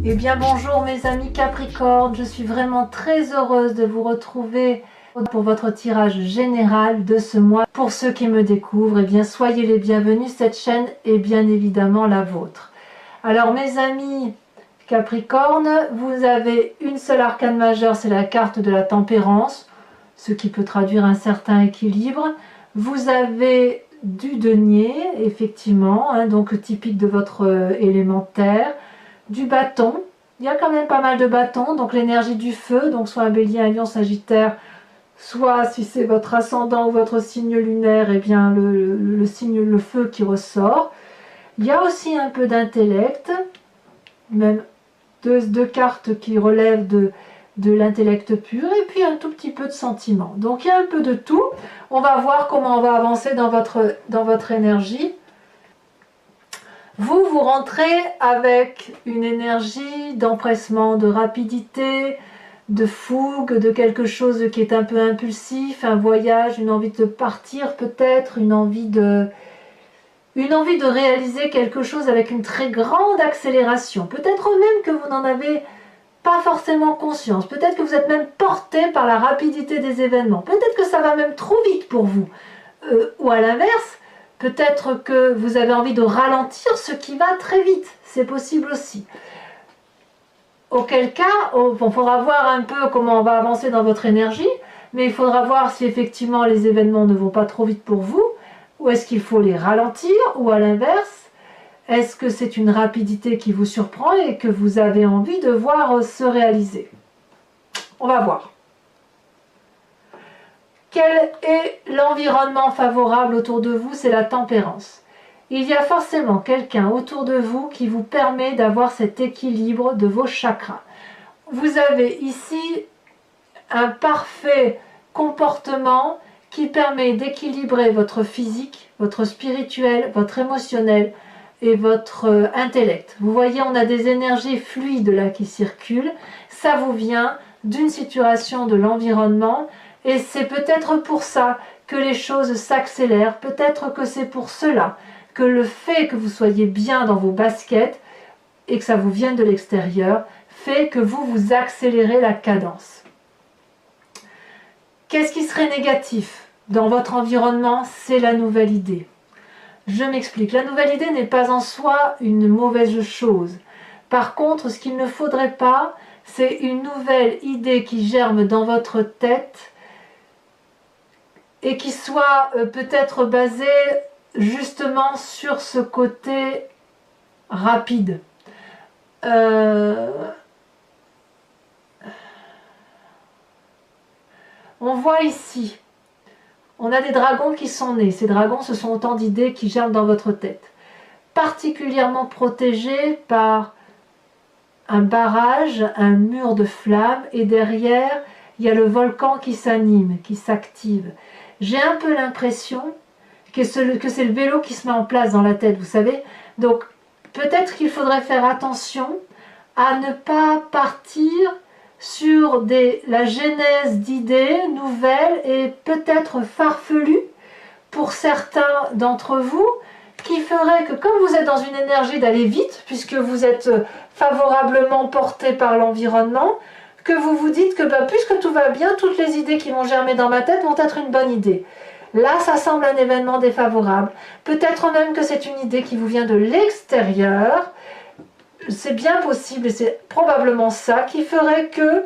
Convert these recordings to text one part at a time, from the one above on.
Eh bien bonjour mes amis Capricorne, je suis vraiment très heureuse de vous retrouver pour votre tirage général de ce mois. Pour ceux qui me découvrent, eh bien soyez les bienvenus, cette chaîne est bien évidemment la vôtre. Alors mes amis Capricorne, vous avez une seule arcane majeure, c'est la carte de la tempérance, ce qui peut traduire un certain équilibre. Vous avez du denier, effectivement, donc typique de votre élémentaire. Du bâton, il y a quand même pas mal de bâtons, donc l'énergie du feu, donc soit un bélier, un lion, sagittaire, soit si c'est votre ascendant ou votre signe lunaire, et bien le signe, le feu qui ressort. Il y a aussi un peu d'intellect, même deux cartes qui relèvent de l'intellect pur, et puis un tout petit peu de sentiment. Donc il y a un peu de tout. On va voir comment on va avancer dans votre énergie. Vous rentrez avec une énergie d'empressement, de rapidité, de fougue, de quelque chose qui est un peu impulsif, un voyage, une envie de partir peut-être, une envie de réaliser quelque chose avec une très grande accélération. Peut-être même que vous n'en avez pas forcément conscience. Peut-être que vous êtes même porté par la rapidité des événements. Peut-être que ça va même trop vite pour vous. Ou à l'inverse, peut-être que vous avez envie de ralentir ce qui va très vite. C'est possible aussi. Auquel cas, il faudra voir un peu comment on va avancer dans votre énergie, mais il faudra voir si effectivement les événements ne vont pas trop vite pour vous, ou est-ce qu'il faut les ralentir, ou à l'inverse, est-ce que c'est une rapidité qui vous surprend et que vous avez envie de voir se réaliser? On va voir. Quel est l'environnement favorable autour de vous? C'est la tempérance. Il y a forcément quelqu'un autour de vous qui vous permet d'avoir cet équilibre de vos chakras. Vous avez ici un parfait comportement qui permet d'équilibrer votre physique, votre spirituel, votre émotionnel et votre intellect. Vous voyez, on a des énergies fluides là qui circulent. Ça vous vient d'une situation de l'environnement. Et c'est peut-être pour ça que les choses s'accélèrent, peut-être que c'est pour cela que le fait que vous soyez bien dans vos baskets et que ça vous vienne de l'extérieur fait que vous accélérez la cadence. Qu'est-ce qui serait négatif dans votre environnement? C'est la nouvelle idée. Je m'explique, la nouvelle idée n'est pas en soi une mauvaise chose. Par contre, ce qu'il ne faudrait pas, c'est une nouvelle idée qui germe dans votre tête et qui soit peut-être basé justement sur ce côté rapide. On voit ici, on a des dragons qui sont nés. Ces dragons, ce sont autant d'idées qui germent dans votre tête. Particulièrement protégés par un barrage, un mur de flammes, et derrière, il y a le volcan qui s'anime, qui s'active. J'ai un peu l'impression que c'est le vélo qui se met en place dans la tête, vous savez. Donc, peut-être qu'il faudrait faire attention à ne pas partir sur la genèse d'idées nouvelles et peut-être farfelues pour certains d'entre vous, qui ferait que comme vous êtes dans une énergie d'aller vite, puisque vous êtes favorablement porté par l'environnement, que vous vous dites que puisque tout va bien, toutes les idées qui vont germer dans ma tête vont être une bonne idée. Là, ça semble un événement défavorable. Peut-être même que c'est une idée qui vous vient de l'extérieur. C'est bien possible et c'est probablement ça qui ferait que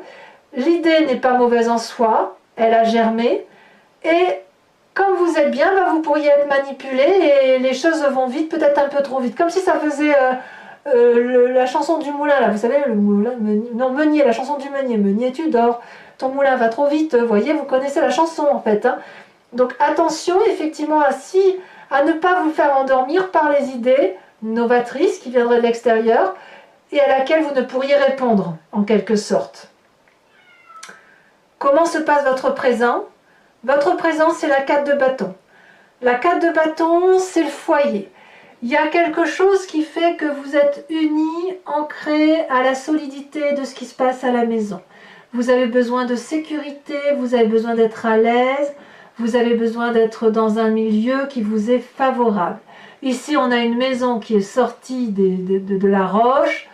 l'idée n'est pas mauvaise en soi, elle a germé, et comme vous êtes bien, vous pourriez être manipulé et les choses vont vite, peut-être un peu trop vite. Comme si ça faisait la chanson du moulin, là, vous savez, le moulin, non, Meunier, la chanson du Meunier. Meunier, tu dors, ton moulin va trop vite. Vous voyez, vous connaissez la chanson en fait. Donc attention effectivement à ne pas vous faire endormir par les idées novatrices qui viendraient de l'extérieur et à laquelle vous ne pourriez répondre en quelque sorte. Comment se passe votre présent? Votre présent, c'est la 4 de bâton. La 4 de bâton, c'est le foyer. Il y a quelque chose qui fait que vous êtes unis, ancrés à la solidité de ce qui se passe à la maison. Vous avez besoin de sécurité, vous avez besoin d'être à l'aise, vous avez besoin d'être dans un milieu qui vous est favorable. Ici, on a une maison qui est sortie de la roche.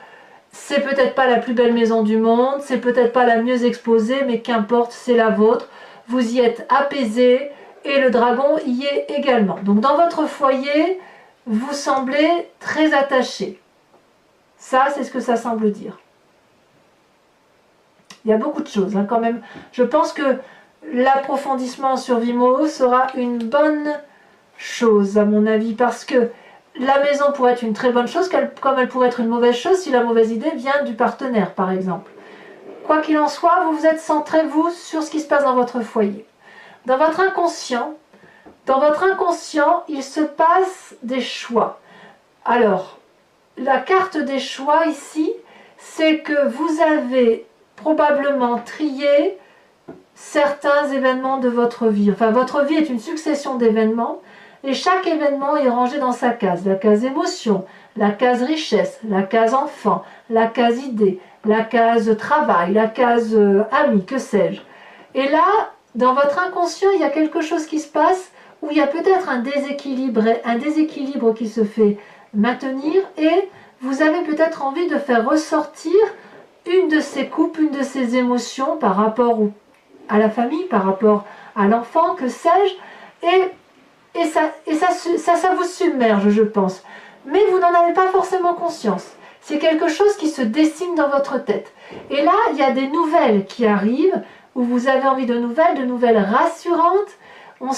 c'est peut-être pas la plus belle maison du monde, c'est peut-être pas la mieux exposée, mais qu'importe, c'est la vôtre. Vous y êtes apaisé et le dragon y est également. Donc dans votre foyer, vous semblez très attaché. Ça, c'est ce que ça semble dire. Il y a beaucoup de choses quand même. Je pense que l'approfondissement sur Vimeo sera une bonne chose à mon avis, parce que la maison pourrait être une très bonne chose, comme elle pourrait être une mauvaise chose si la mauvaise idée vient du partenaire, par exemple. Quoi qu'il en soit, vous vous êtes centré, vous, sur ce qui se passe dans votre foyer. Dans votre inconscient, il se passe des choix. Alors, la carte des choix ici, c'est que vous avez probablement trié certains événements de votre vie. Enfin, votre vie est une succession d'événements et chaque événement est rangé dans sa case. La case émotion, la case richesse, la case enfant, la case idée, la case travail, la case ami, que sais-je. Et là, dans votre inconscient, il y a quelque chose qui se passe où il y a peut-être un déséquilibre qui se fait maintenir et vous avez peut-être envie de faire ressortir une de ces coupes, une de ces émotions par rapport à la famille, par rapport à l'enfant, que sais-je, et ça vous submerge, je pense. Mais vous n'en avez pas forcément conscience. C'est quelque chose qui se dessine dans votre tête. Et là, il y a des nouvelles qui arrivent, où vous avez envie de nouvelles rassurantes. On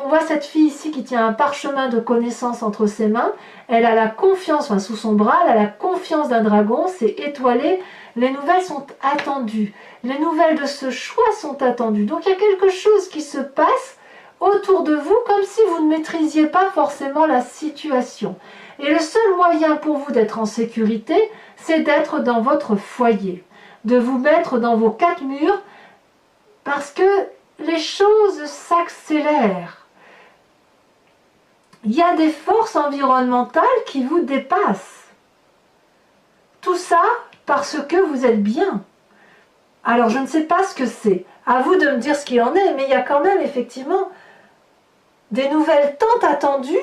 voit cette fille ici qui tient un parchemin de connaissances entre ses mains. Elle a la confiance, enfin sous son bras, elle a la confiance d'un dragon, c'est étoilé. Les nouvelles sont attendues. Les nouvelles de ce choix sont attendues. Donc il y a quelque chose qui se passe autour de vous comme si vous ne maîtrisiez pas forcément la situation. Et le seul moyen pour vous d'être en sécurité, c'est d'être dans votre foyer, de vous mettre dans vos quatre murs, parce que les choses s'accélèrent. Il y a des forces environnementales qui vous dépassent. Tout ça parce que vous êtes bien. Alors je ne sais pas ce que c'est. À vous de me dire ce qu'il en est, mais il y a quand même effectivement des nouvelles tant attendues.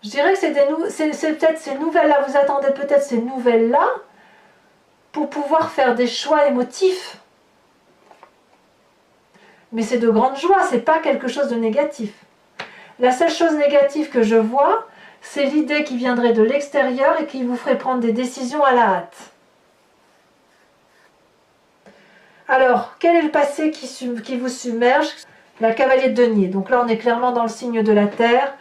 Je dirais que c'est peut-être ces nouvelles-là, vous attendez peut-être ces nouvelles-là pour pouvoir faire des choix émotifs. Mais c'est de grande joie, c'est pas quelque chose de négatif. La seule chose négative que je vois, c'est l'idée qui viendrait de l'extérieur et qui vous ferait prendre des décisions à la hâte. Alors, quel est le passé qui vous submerge? La cavalier de denier. Donc là, on est clairement dans le signe de la terre,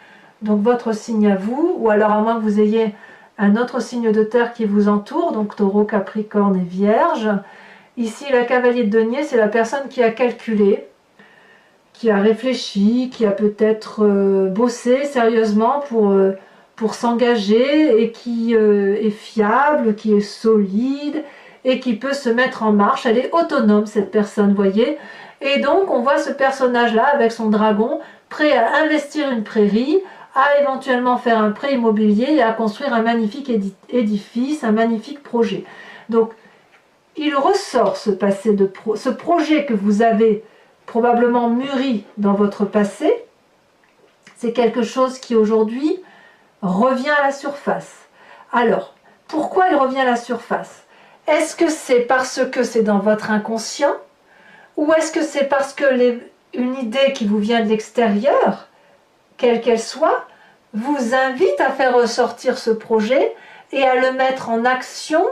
donc votre signe à vous, ou alors à moins que vous ayez un autre signe de terre qui vous entoure, donc taureau, capricorne et vierge. Ici, la cavalier de denier, c'est la personne qui a calculé, qui a réfléchi, qui a peut-être bossé sérieusement pour s'engager et qui est fiable, qui est solide et qui peut se mettre en marche. Elle est autonome, cette personne, voyez. Et donc, on voit ce personnage-là avec son dragon, prêt à investir une prairie, à éventuellement faire un prêt immobilier et à construire un magnifique édifice, un magnifique projet. Donc, il ressort ce passé ce projet que vous avez probablement mûri dans votre passé. C'est quelque chose qui aujourd'hui revient à la surface. Alors, pourquoi il revient à la surface? Est-ce que c'est parce que c'est dans votre inconscient? Ou est-ce que c'est parce que une idée qui vous vient de l'extérieur, quelle qu'elle soit, vous invite à faire ressortir ce projet et à le mettre en action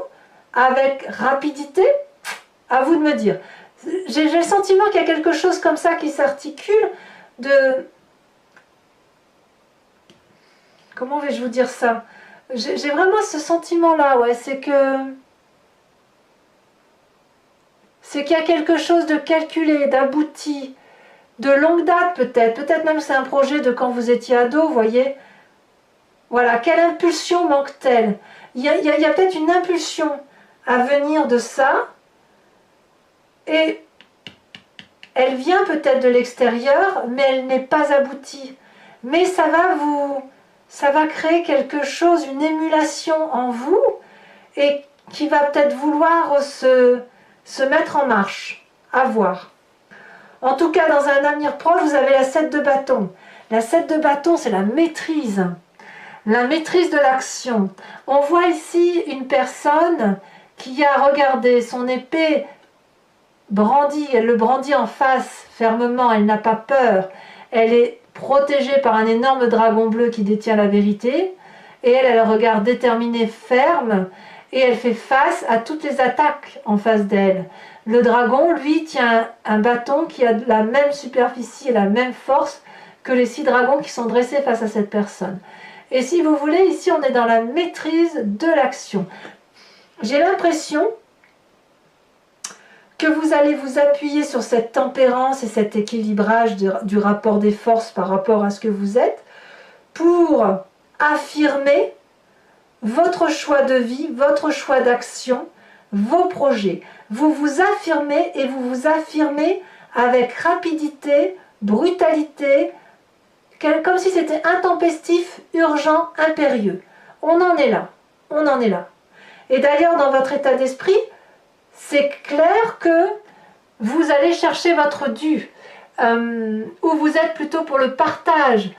avec rapidité? À vous de me dire. J'ai le sentiment qu'il y a quelque chose comme ça qui s'articule de... Comment vais-je vous dire ça? J'ai vraiment ce sentiment-là, ouais, c'est qu'il y a quelque chose de calculé, d'abouti, de longue date peut-être même que c'est un projet de quand vous étiez ado, vous voyez. Voilà, quelle impulsion manque-t-elle? Il y a peut-être une impulsion à venir de ça, et elle vient peut-être de l'extérieur, mais elle n'est pas aboutie. Mais ça va créer quelque chose, une émulation en vous, et qui va peut-être vouloir se mettre en marche, à voir. En tout cas, dans un avenir proche, vous avez la 7 de bâton. La 7 de bâton, c'est la maîtrise. la maîtrise de l'action. On voit ici une personne qui a regardé son épée brandie, elle le brandit en face fermement, elle n'a pas peur, elle est protégée par un énorme dragon bleu qui détient la vérité, et elle a le regard déterminé, ferme, et elle fait face à toutes les attaques en face d'elle. Le dragon, lui, tient un bâton qui a la même superficie et la même force que les 6 dragons qui sont dressés face à cette personne. Et si vous voulez, ici on est dans la maîtrise de l'action. J'ai l'impression que vous allez vous appuyer sur cette tempérance et cet équilibrage du rapport des forces par rapport à ce que vous êtes pour affirmer votre choix de vie, votre choix d'action, vos projets. Vous vous affirmez et vous vous affirmez avec rapidité, brutalité, comme si c'était intempestif, urgent, impérieux. On en est là, on en est là. Et d'ailleurs, dans votre état d'esprit, c'est clair que vous allez chercher votre dû, ou vous êtes plutôt pour le partage,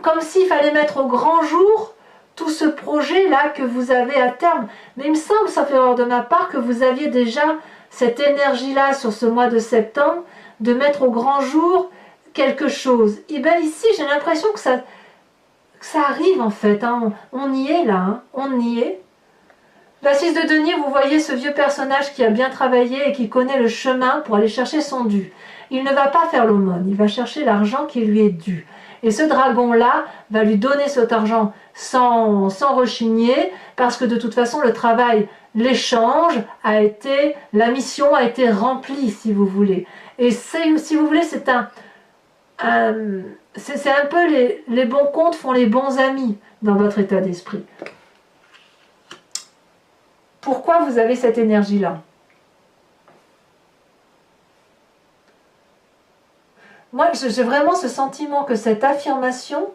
comme s'il fallait mettre au grand jour tout ce projet-là que vous avez à terme. Mais il me semble, sauf erreur de ma part, que vous aviez déjà cette énergie-là sur ce mois de septembre, de mettre au grand jour quelque chose. Et bien ici, j'ai l'impression que ça arrive en fait, hein. On y est là, hein. On y est. La 6 de denier, vous voyez ce vieux personnage qui a bien travaillé et qui connaît le chemin pour aller chercher son dû. Il ne va pas faire l'aumône, il va chercher l'argent qui lui est dû. Et ce dragon-là va lui donner cet argent sans rechigner, parce que de toute façon, le travail, l'échange a été, la mission a été remplie, si vous voulez. Et si vous voulez, c'est un peu les bons comptes font les bons amis dans votre état d'esprit. Pourquoi vous avez cette énergie-là? Moi, j'ai vraiment ce sentiment que cette affirmation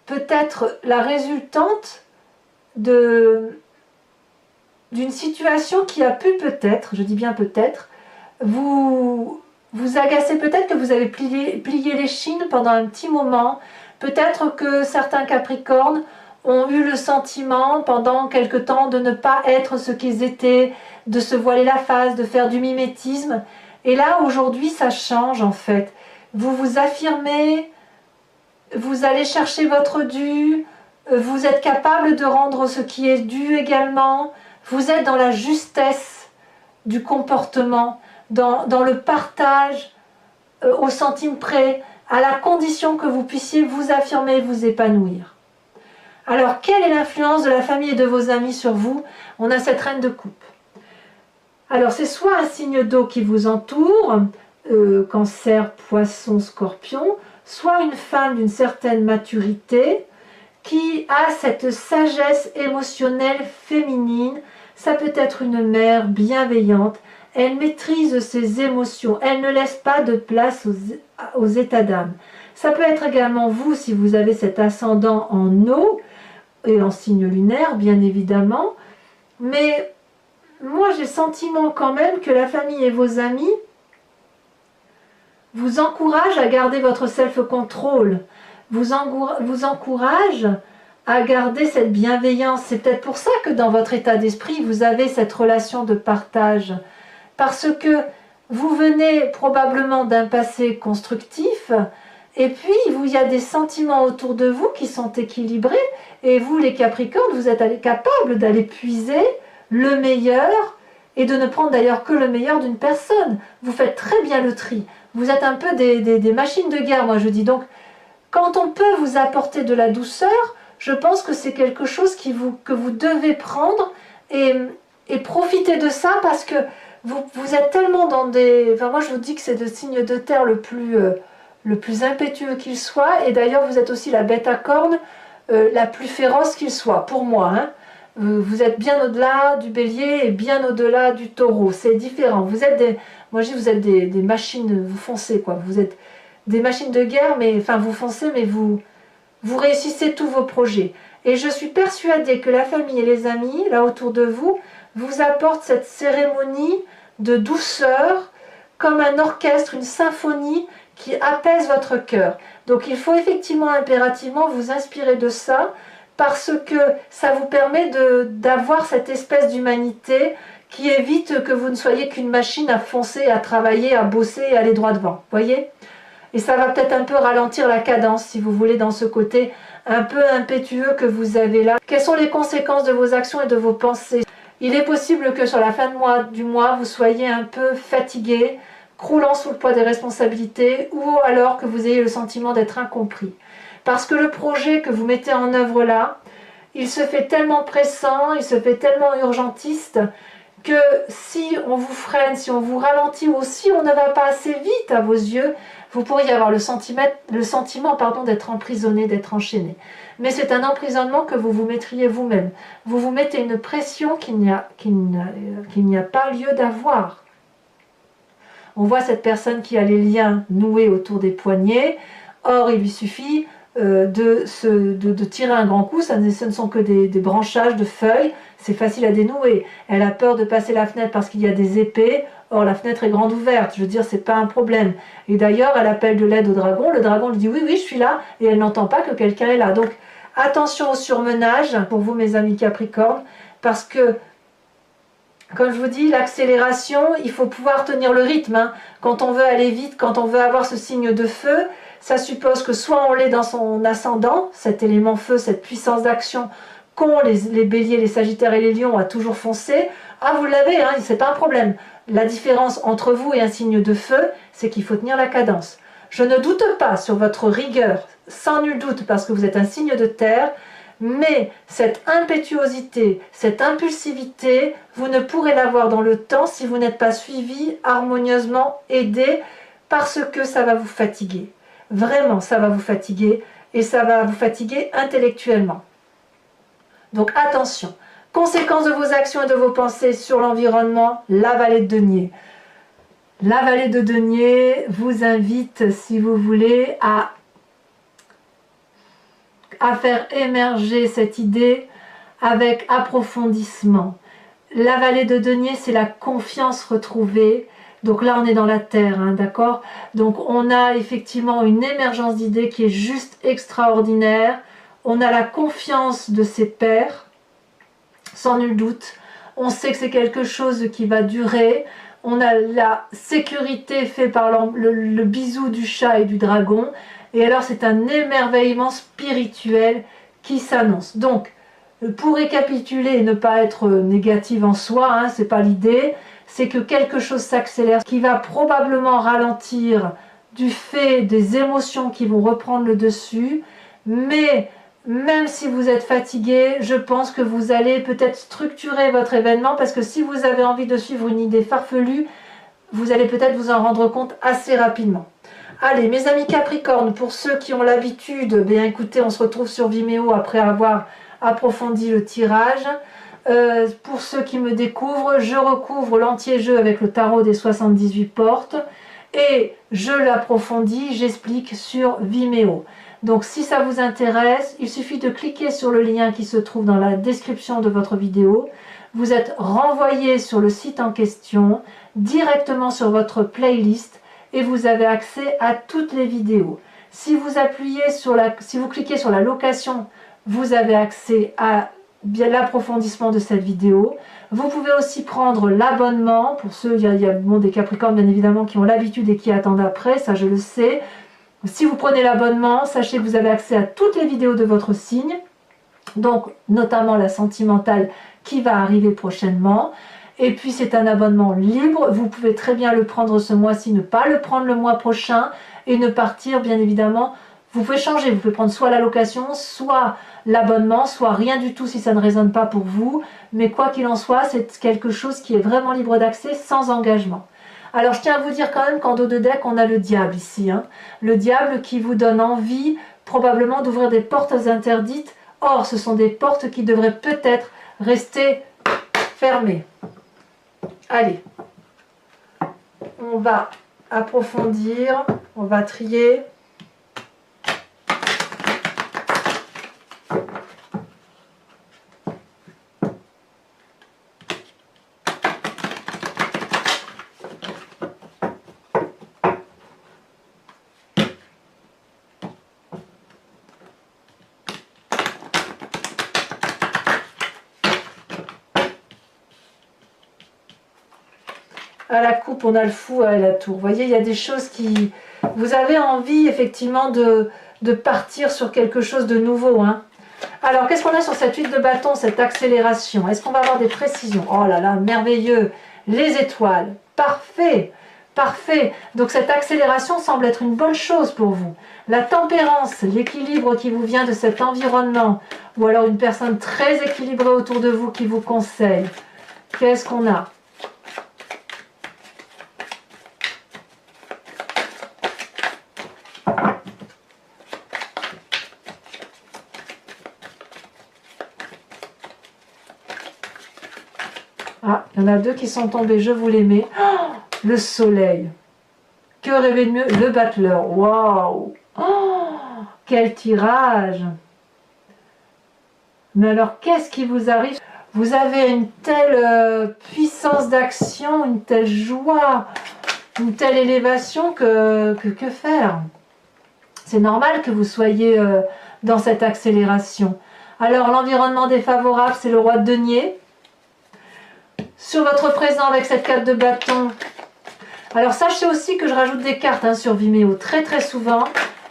peut être la résultante d'une situation qui a pu peut-être, je dis bien peut-être, vous agacer. Peut-être que vous avez plié les chines pendant un petit moment. Peut-être que certains Capricornes ont eu le sentiment pendant quelque temps de ne pas être ce qu'ils étaient, de se voiler la face, de faire du mimétisme. Et là, aujourd'hui, ça change en fait. Vous vous affirmez, vous allez chercher votre dû, vous êtes capable de rendre ce qui est dû également. Vous êtes dans la justesse du comportement, dans le partage au centime près, à la condition que vous puissiez vous affirmer et vous épanouir. Alors, quelle est l'influence de la famille et de vos amis sur vous? On a cette reine de coupe. Alors, c'est soit un signe d'eau qui vous entoure, cancer, poisson, scorpion, soit une femme d'une certaine maturité qui a cette sagesse émotionnelle féminine. Ça peut être une mère bienveillante. Elle maîtrise ses émotions. Elle ne laisse pas de place aux états d'âme. Ça peut être également vous, si vous avez cet ascendant en eau, et en signe lunaire, bien évidemment. Mais moi, j'ai le sentiment quand même que la famille et vos amis vous encouragent à garder votre self-control, vous encouragent à garder cette bienveillance. C'est peut-être pour ça que dans votre état d'esprit, vous avez cette relation de partage. Parce que vous venez probablement d'un passé constructif, et puis il y a des sentiments autour de vous qui sont équilibrés, et vous les Capricornes, vous êtes capables d'aller puiser le meilleur, et de ne prendre d'ailleurs que le meilleur d'une personne. Vous faites très bien le tri. Vous êtes un peu des machines de guerre, moi je dis. Donc, quand on peut vous apporter de la douceur, je pense que c'est quelque chose que vous devez prendre et profiter de ça, parce que vous êtes tellement dans des... Enfin, moi je vous dis que c'est le signe de terre le plus impétueux qu'il soit, et d'ailleurs vous êtes aussi la bête à cornes la plus féroce qu'il soit, pour moi, hein. Vous êtes bien au-delà du bélier et bien au-delà du taureau, c'est différent. Vous êtes moi je dis, vous êtes des machines, vous foncez quoi, vous êtes des machines de guerre, mais enfin vous foncez, mais vous réussissez tous vos projets. Et je suis persuadée que la famille et les amis, là autour de vous, vous apportent cette cérémonie de douceur, comme un orchestre, une symphonie qui apaise votre cœur. Donc il faut effectivement impérativement vous inspirer de ça, parce que ça vous permet d'avoir cette espèce d'humanité qui évite que vous ne soyez qu'une machine à foncer, à travailler, à bosser et aller droit devant. Voyez? Et ça va peut-être un peu ralentir la cadence, si vous voulez, dans ce côté un peu impétueux que vous avez là. Quelles sont les conséquences de vos actions et de vos pensées? Il est possible que sur la fin du mois, vous soyez un peu fatigué, croulant sous le poids des responsabilités, ou alors que vous ayez le sentiment d'être incompris. Parce que le projet que vous mettez en œuvre là, il se fait tellement pressant, il se fait tellement urgentiste, que si on vous freine, si on vous ralentit, ou si on ne va pas assez vite à vos yeux, vous pourriez avoir le sentiment d'être emprisonné, d'être enchaîné. Mais c'est un emprisonnement que vous vous mettriez vous-même. Vous vous mettez une pression qu'il n'y a pas lieu d'avoir. On voit cette personne qui a les liens noués autour des poignets. Or, il lui suffit de tirer un grand coup. Ce ne sont que des branchages de feuilles. C'est facile à dénouer. Elle a peur de passer la fenêtre parce qu'il y a des épées. Or, la fenêtre est grande ouverte. Je veux dire, c'est pas un problème. Et d'ailleurs, elle appelle de l'aide au dragon. Le dragon lui dit oui, oui, je suis là. Et elle n'entend pas que quelqu'un est là. Donc, attention au surmenage pour vous, mes amis Capricorne, parce que, comme je vous dis, l'accélération, il faut pouvoir tenir le rythme. Hein. Quand on veut aller vite, quand on veut avoir ce signe de feu, ça suppose que soit on l'est dans son ascendant, cet élément feu, cette puissance d'action qu'ont les béliers, les sagittaires et les lions à toujours foncer. Ah, vous l'avez, hein, c'est pas un problème. La différence entre vous et un signe de feu, c'est qu'il faut tenir la cadence. Je ne doute pas sur votre rigueur, sans nul doute, parce que vous êtes un signe de terre, mais cette impétuosité, cette impulsivité, vous ne pourrez l'avoir dans le temps si vous n'êtes pas suivi, harmonieusement aidé, parce que ça va vous fatiguer. Vraiment, ça va vous fatiguer, et ça va vous fatiguer intellectuellement. Donc attention, conséquences de vos actions et de vos pensées sur l'environnement, la vallée de denier. La vallée de denier vous invite, si vous voulez, à faire émerger cette idée avec approfondissement. La vallée de denier, c'est la confiance retrouvée. Donc là, on est dans la terre, hein, d'accord? Donc on a effectivement une émergence d'idées qui est juste extraordinaire. On a la confiance de ses pairs, sans nul doute. On sait que c'est quelque chose qui va durer. On a la sécurité faite par le bisou du chat et du dragon. Et alors c'est un émerveillement spirituel qui s'annonce. Donc, pour récapituler et ne pas être négative en soi, hein, c'est pas l'idée, c'est que quelque chose s'accélère, qui va probablement ralentir du fait des émotions qui vont reprendre le dessus, mais même si vous êtes fatigué, je pense que vous allez peut-être structurer votre événement, parce que si vous avez envie de suivre une idée farfelue, vous allez peut-être vous en rendre compte assez rapidement. Allez, mes amis Capricorne, pour ceux qui ont l'habitude, bien écoutez, on se retrouve sur Vimeo après avoir approfondi le tirage. Pour ceux qui me découvrent, je recouvre l'entier-jeu avec le tarot des 78 portes et je l'approfondis, j'explique sur Vimeo. Donc si ça vous intéresse, il suffit de cliquer sur le lien qui se trouve dans la description de votre vidéo. Vous êtes renvoyé sur le site en question, directement sur votre playlist, et vous avez accès à toutes les vidéos. Si vous cliquez sur la location, vous avez accès à l'approfondissement de cette vidéo. Vous pouvez aussi prendre l'abonnement, pour ceux, il y a des Capricornes bien évidemment qui ont l'habitude et qui attendent après, ça je le sais. Si vous prenez l'abonnement, sachez que vous avez accès à toutes les vidéos de votre signe, donc notamment la sentimentale qui va arriver prochainement. Et puis c'est un abonnement libre, vous pouvez très bien le prendre ce mois-ci, ne pas le prendre le mois prochain et ne partir bien évidemment. Vous pouvez changer, vous pouvez prendre soit la location, soit l'abonnement, soit rien du tout si ça ne résonne pas pour vous. Mais quoi qu'il en soit, c'est quelque chose qui est vraiment libre d'accès, sans engagement. Alors je tiens à vous dire quand même qu'en dos de deck, on a le diable ici. Hein. Le diable qui vous donne envie probablement d'ouvrir des portes interdites. Or, ce sont des portes qui devraient peut-être rester fermées. Allez, on va approfondir, on va trier. à la coupe, on a le fou à la tour. Vous voyez, il y a des choses qui... Vous avez envie effectivement de partir sur quelque chose de nouveau. Hein. Alors, qu'est-ce qu'on a sur cette 8 de bâton, cette accélération? Est-ce qu'on va avoir des précisions? Oh là là, merveilleux! Les étoiles, parfait! Parfait! Donc cette accélération semble être une bonne chose pour vous. La tempérance, l'équilibre qui vous vient de cet environnement, ou alors une personne très équilibrée autour de vous qui vous conseille. Qu'est-ce qu'on a? Ah, il y en a deux qui sont tombés, je vous les mets. Oh, le soleil. Que rêver de mieux? Le battleur. Waouh! Oh, quel tirage! Mais alors, qu'est-ce qui vous arrive? Vous avez une telle puissance d'action, une telle joie, une telle élévation que faire? C'est normal que vous soyez dans cette accélération. Alors, l'environnement défavorable, c'est le roi de denier. Sur votre présent avec cette 4 de bâton, alors sachez aussi que je rajoute des cartes hein, sur Vimeo très très souvent.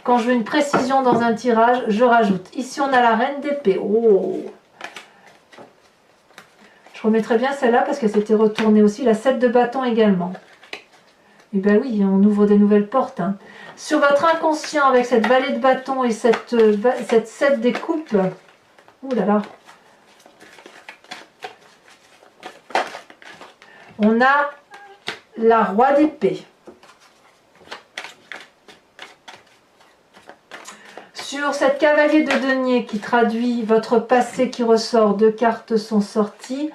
Quand je veux une précision dans un tirage, je rajoute. Ici on a la reine d'épée. Oh, je remettrai bien celle-là parce que c'était retourné aussi. La 7 de bâton également. Et bien oui, on ouvre des nouvelles portes. Hein. Sur votre inconscient avec cette vallée de bâton et cette 7 des coupes. Ouh là là. On a la roi d'épée. Sur cette cavalier de denier qui traduit votre passé qui ressort, deux cartes sont sorties.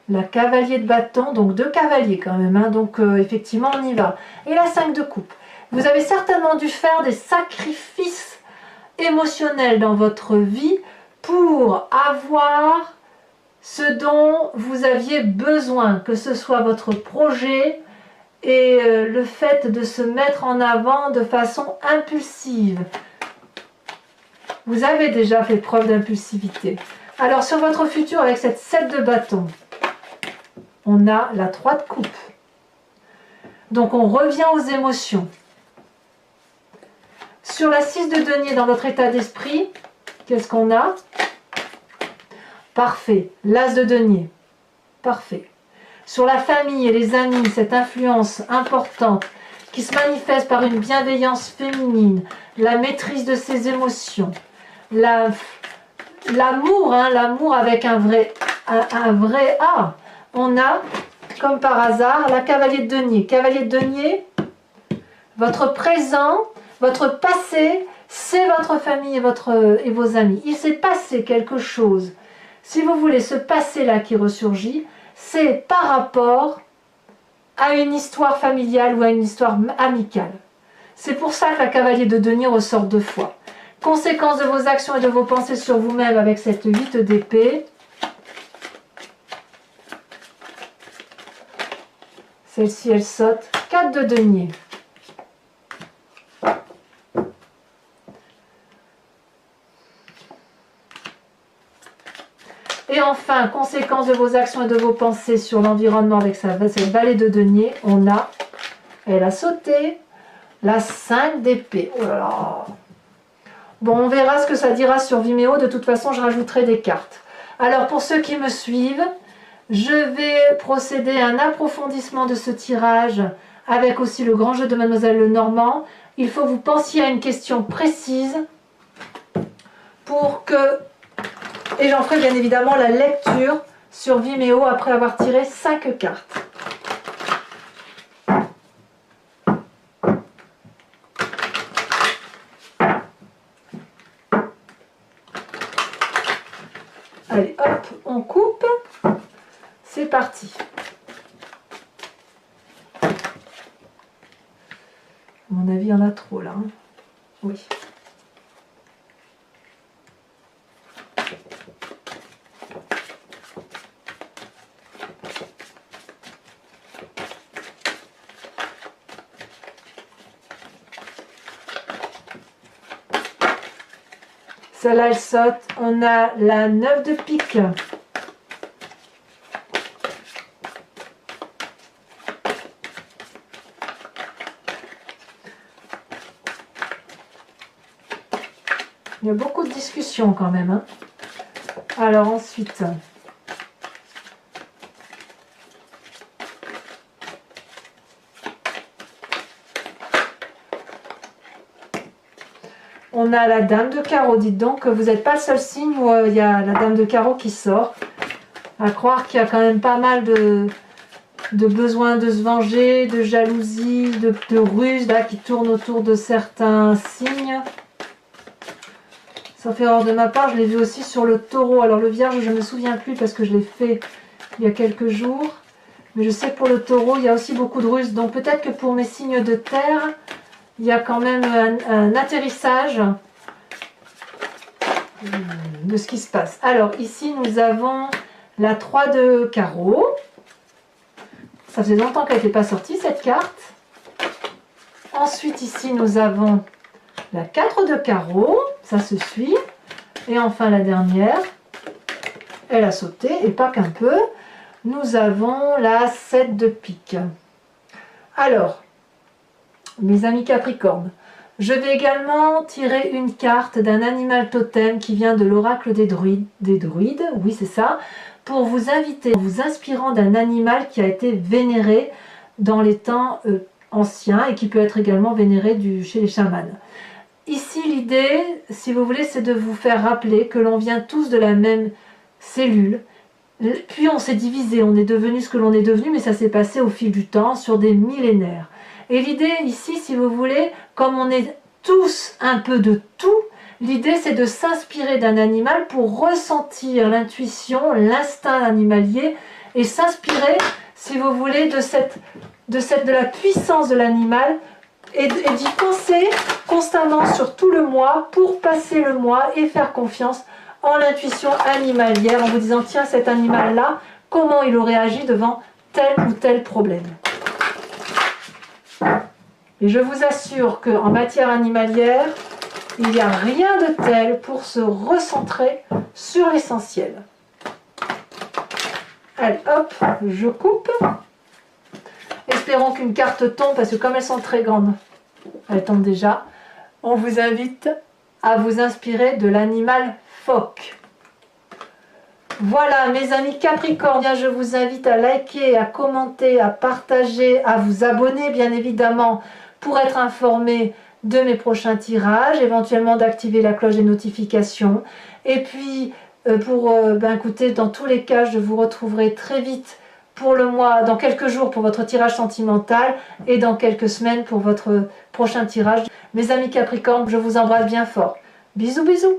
La cavalier de bâton, donc deux cavaliers quand même, hein, donc effectivement on y va. Et la 5 de coupe. Vous avez certainement dû faire des sacrifices émotionnels dans votre vie pour avoir ce dont vous aviez besoin, que ce soit votre projet et le fait de se mettre en avant de façon impulsive. Vous avez déjà fait preuve d'impulsivité. Alors sur votre futur avec cette 7 de bâton, on a la 3 de coupe. Donc on revient aux émotions. Sur la 6 de denier dans votre état d'esprit, qu'est-ce qu'on a? Parfait. L'as de denier. Parfait. Sur la famille et les amis, cette influence importante qui se manifeste par une bienveillance féminine, la maîtrise de ses émotions, l'amour, hein, l'amour avec un vrai A. On a, comme par hasard, la cavalier de denier. Cavalier de denier, votre présent, votre passé, c'est votre famille et vos amis. Il s'est passé quelque chose. Si vous voulez, ce passé-là qui ressurgit, c'est par rapport à une histoire familiale ou à une histoire amicale. C'est pour ça que la cavalier de denier ressort deux fois. Conséquence de vos actions et de vos pensées sur vous-même avec cette 8 d'épée. Celle-ci, elle saute. 4 de denier. Et enfin, conséquence de vos actions et de vos pensées sur l'environnement avec cette vallée de denier, on a, elle a sauté, la 5 d'épée. Oh là là. Bon, on verra ce que ça dira sur Vimeo. De toute façon, je rajouterai des cartes. Alors, pour ceux qui me suivent, je vais procéder à un approfondissement de ce tirage avec aussi le grand jeu de Mademoiselle Lenormand. Il faut que vous pensiez à une question précise pour que... Et j'en ferai bien évidemment la lecture sur Vimeo après avoir tiré 5 cartes. Allez, hop, on coupe. C'est parti. À mon avis, il y en a trop là. Hein. Oui. Celle-là, elle saute. On a la 9 de pique. Il y a beaucoup de discussions quand même, hein. Alors ensuite, on a la dame de carreau. Dites donc que vous n'êtes pas le seul signe où il y a la dame de carreau qui sort. À croire qu'il y a quand même pas mal de besoin de se venger, de jalousie, de ruse là, qui tournent autour de certains signes. Ça fait erreur de ma part, je l'ai vu aussi sur le taureau. Alors le vierge, je ne me souviens plus parce que je l'ai fait il y a quelques jours. Mais je sais que pour le taureau, il y a aussi beaucoup de ruses. Donc peut-être que pour mes signes de terre, il y a quand même un atterrissage de ce qui se passe. Alors ici, nous avons la 3 de carreau. Ça faisait longtemps qu'elle n'était pas sortie, cette carte. Ensuite, ici, nous avons la 4 de carreau. Ça se suit. Et enfin, la dernière, elle a sauté, et pas qu'un peu. Nous avons la 7 de pique. Alors, mes amis Capricorne, je vais également tirer une carte d'un animal totem qui vient de l'oracle des druides, oui c'est ça, pour vous inviter, en vous inspirant d'un animal qui a été vénéré dans les temps anciens et qui peut être également vénéré chez les chamans. Ici l'idée, si vous voulez, c'est de vous faire rappeler que l'on vient tous de la même cellule, puis on s'est divisé, on est devenu ce que l'on est devenu, mais ça s'est passé au fil du temps, sur des millénaires. Et l'idée ici, si vous voulez, comme on est tous un peu de tout, l'idée c'est de s'inspirer d'un animal pour ressentir l'intuition, l'instinct animalier et s'inspirer, si vous voulez, de la puissance de l'animal et d'y penser constamment sur tout le mois pour passer le mois et faire confiance en l'intuition animalière en vous disant tiens, cet animal-là, comment il aurait agi devant tel ou tel problème. Et je vous assure qu'en matière animalière, il n'y a rien de tel pour se recentrer sur l'essentiel. Allez, hop, je coupe. Espérons qu'une carte tombe, parce que comme elles sont très grandes, elles tombent déjà. On vous invite à vous inspirer de l'animal phoque. Voilà mes amis Capricorne, je vous invite à liker, à commenter, à partager, à vous abonner bien évidemment pour être informé de mes prochains tirages, éventuellement d'activer la cloche des notifications. Et puis écoutez, dans tous les cas, je vous retrouverai très vite pour le mois, dans quelques jours pour votre tirage sentimental et dans quelques semaines pour votre prochain tirage. Mes amis Capricorne, je vous embrasse bien fort. Bisous bisous.